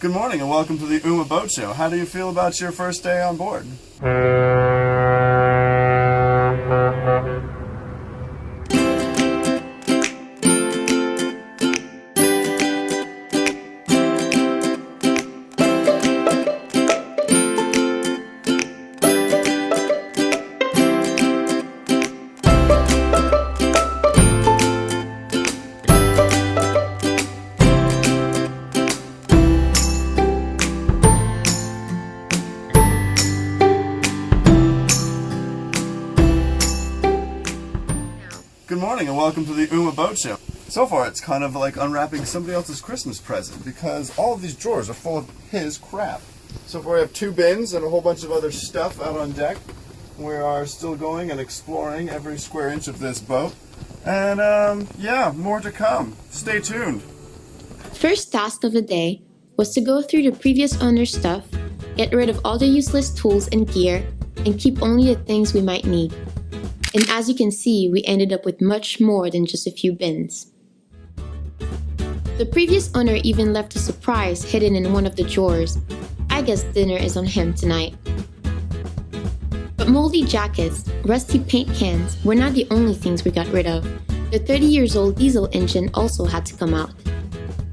Good morning and welcome to the Boat Show. How do you feel about your first day on board? Good morning and welcome to the Boat Show. So far it's kind of like unwrapping somebody else's Christmas present because all of these drawers are full of his crap. So far we have 2 bins and a whole bunch of other stuff out on deck. We are still going and exploring every square inch of this boat. And yeah, more to come. Stay tuned. First task of the day was to go through the previous owner's stuff, get rid of all the useless tools and gear, and keep only the things we might need. And as you can see, we ended up with much more than just a few bins. The previous owner even left a surprise hidden in one of the drawers. I guess dinner is on him tonight. But moldy jackets, rusty paint cans were not the only things we got rid of. The 30-year-old diesel engine also had to come out.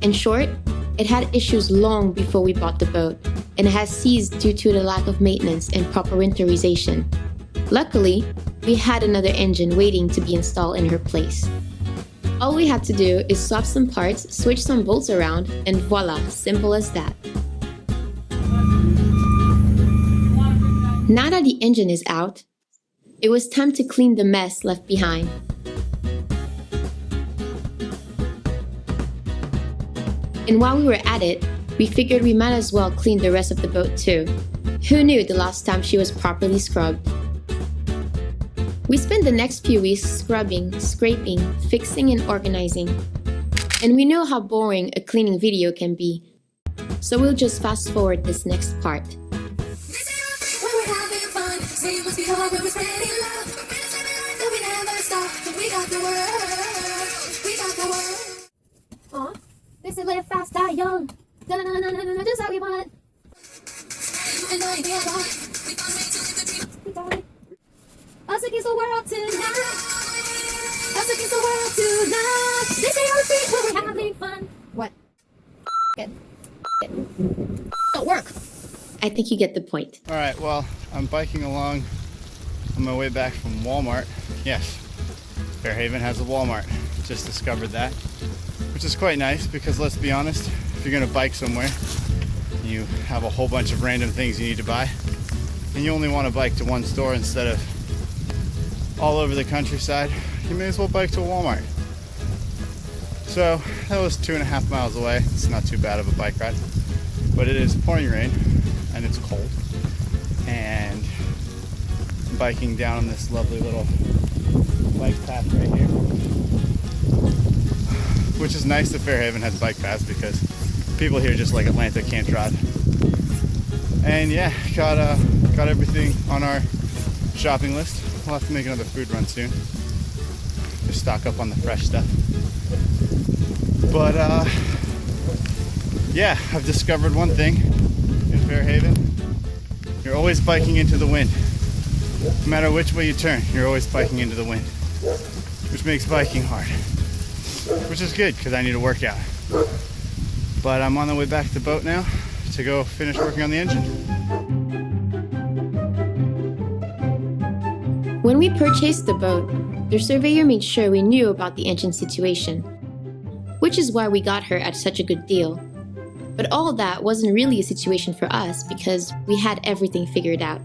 In short, it had issues long before we bought the boat, and it has seized due to the lack of maintenance and proper winterization. Luckily, we had another engine waiting to be installed in her place. All we had to do is swap some parts, switch some bolts around, and voila, simple as that. Now that the engine is out, it was time to clean the mess left behind. And while we were at it, we figured we might as well clean the rest of the boat too. Who knew the last time she was properly scrubbed? We spent the next few weeks scrubbing, scraping, fixing, and organizing. And we know how boring a cleaning video can be. So we'll just fast forward this next part. Aw, this is live fast, die young. Da-na-na-na-na-na, just how we want. Us against the world tonight. Us against the world tonight. This ain't our street where we're having fun. What? Good. Don't work. I think you get the point. Alright, well, I'm biking along on my way back from Walmart. Yes, Fairhaven has a Walmart. Just discovered that. Which is quite nice because let's be honest, if you're going to bike somewhere, you have a whole bunch of random things you need to buy, and you only want to bike to one store instead of all over the countryside, you may as well bike to a Walmart. So that was 2.5 miles away. It's not too bad of a bike ride, but it is pouring rain and it's cold, and I'm biking down on this lovely little bike path right here, which is nice that Fairhaven has bike paths because people here just like Atlanta can't drive. And yeah, got everything on our shopping list. We'll have to make another food run soon. Just stock up on the fresh stuff. But yeah, I've discovered one thing in Fairhaven. You're always biking into the wind. No matter which way you turn, you're always biking into the wind. Which makes biking hard. Which is good because I need to work out. But I'm on the way back to the boat now to go finish working on the engine. When we purchased the boat, the surveyor made sure we knew about the engine situation, which is why we got her at such a good deal. But all that wasn't really a situation for us because we had everything figured out.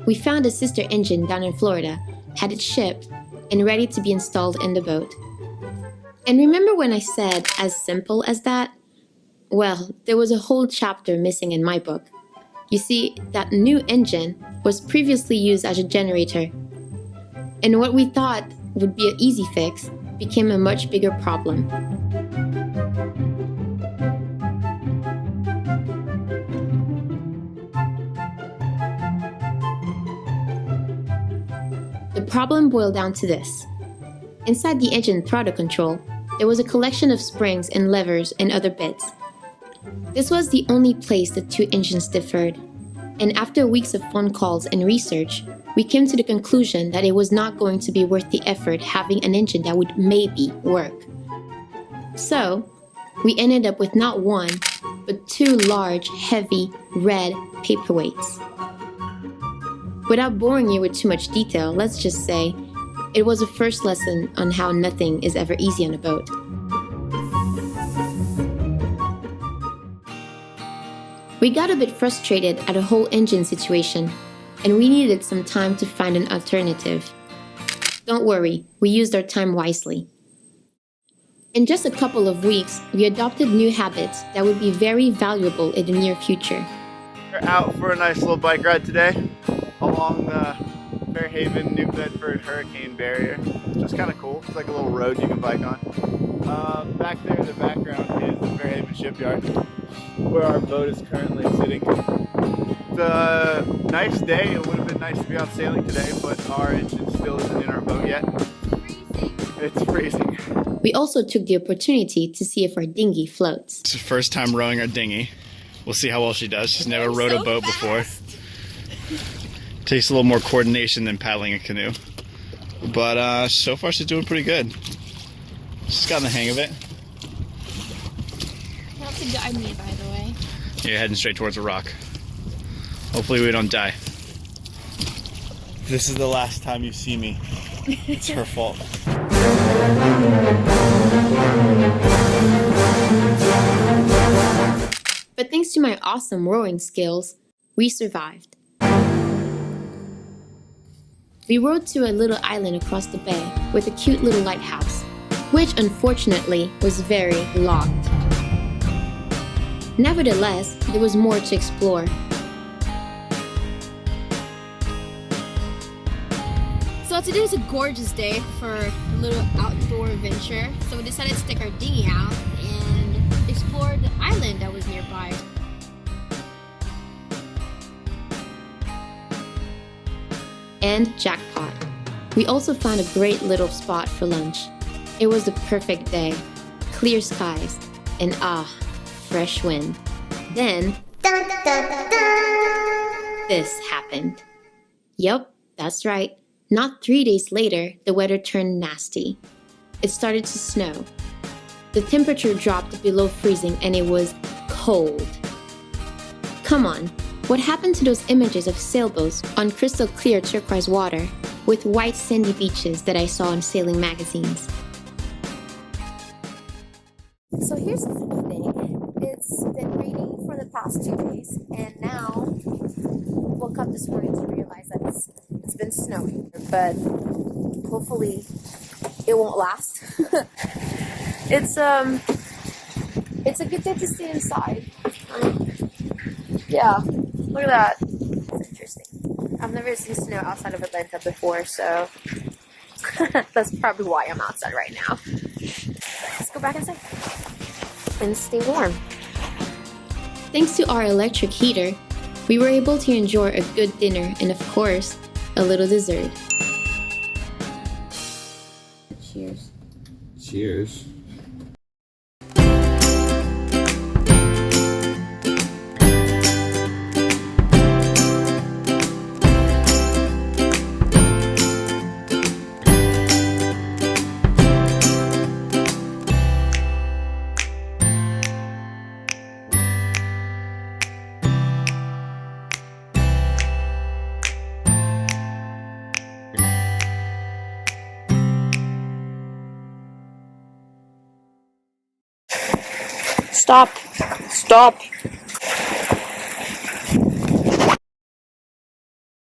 We found a sister engine down in Florida, had it shipped, and ready to be installed in the boat. And remember when I said as simple as that? Well, there was a whole chapter missing in my book. You see, that new engine was previously used as a generator. And what we thought would be an easy fix became a much bigger problem. The problem boiled down to this. Inside the engine throttle control, there was a collection of springs and levers and other bits. This was the only place the two engines differed, and after weeks of phone calls and research, we came to the conclusion that it was not going to be worth the effort having an engine that would maybe work. So, we ended up with not one, but two large, heavy, red paperweights. Without boring you with too much detail, let's just say, it was a first lesson on how nothing is ever easy on a boat. We got a bit frustrated at the whole engine situation, and we needed some time to find an alternative. Don't worry, we used our time wisely. In just a couple of weeks, we adopted new habits that would be very valuable in the near future. We're out for a nice little bike ride today along the Fairhaven, New Bedford Hurricane Barrier, which is kind of cool. It's like a little road you can bike on. Back there in the background is the Fairhaven shipyard, where our boat is currently sitting. It's a nice day. It would have been nice to be out sailing today, but our engine still isn't in our boat yet. It's freezing. We also took the opportunity to see if our dinghy floats. It's her first time rowing our dinghy. We'll see how well she does. She's never rowed a boat before. Takes a little more coordination than paddling a canoe. But so far she's doing pretty good. She's gotten the hang of it. You have to guide me, by the way. You're heading straight towards a rock. Hopefully we don't die. This is the last time you see me. It's her fault. But thanks to my awesome rowing skills, we survived. We rowed to a little island across the bay with a cute little lighthouse, which unfortunately was very locked. Nevertheless, there was more to explore. So today is a gorgeous day for a little outdoor adventure. So we decided to take our dinghy out and explore the island that was nearby. And jackpot. We also found a great little spot for lunch. It was the perfect day. Clear skies and fresh wind. Then this happened. Yup, that's right. Not 3 days later, the weather turned nasty. It started to snow. The temperature dropped below freezing and it was cold. Come on, what happened to those images of sailboats on crystal clear turquoise water with white sandy beaches that I saw in sailing magazines? So here's the funny thing. It's been raining for the past 2 days, and now woke up this morning to realize that it's been snowing. But hopefully it won't last. It's a good day to stay inside. Yeah, look at that. It's interesting. I've never seen snow outside of Atlanta before, so that's probably why I'm outside right now. Let's go back inside and stay warm. Thanks to our electric heater, we were able to enjoy a good dinner and, of course, a little dessert. Cheers. Cheers. Stop. Stop.